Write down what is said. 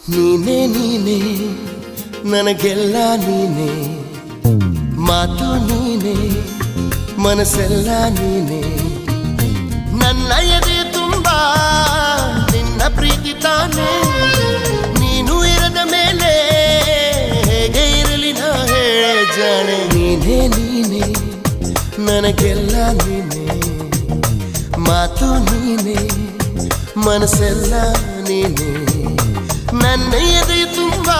ನೀನೇ ನೀನೇ ನನಗೆಲ್ಲ ನೀನೇ, ಮಾತು ನೀನೇ ಮನಸ್ಸೆಲ್ಲ ನೀನೇ. ನನ್ನ ಎದೆ ತುಂಬ ನಿನ್ನ ಪ್ರೀತಿ ತಾನೇ, ನೀನು ಇರದ ಮೇಲೆ ಹೇಗೆ ಇರಲಿ ನಾ ಹೇಳೆ ಜಾಣೆ. ನೀನೇ ನೀನೇ ನನಗೆಲ್ಲ ನೀನೇ, ಮಾತು ನೀನೇ ಮನಸ್ಸೆಲ್ಲ ನೀನೇ. ನನ್ನ ಎದೆ ತುಂಬ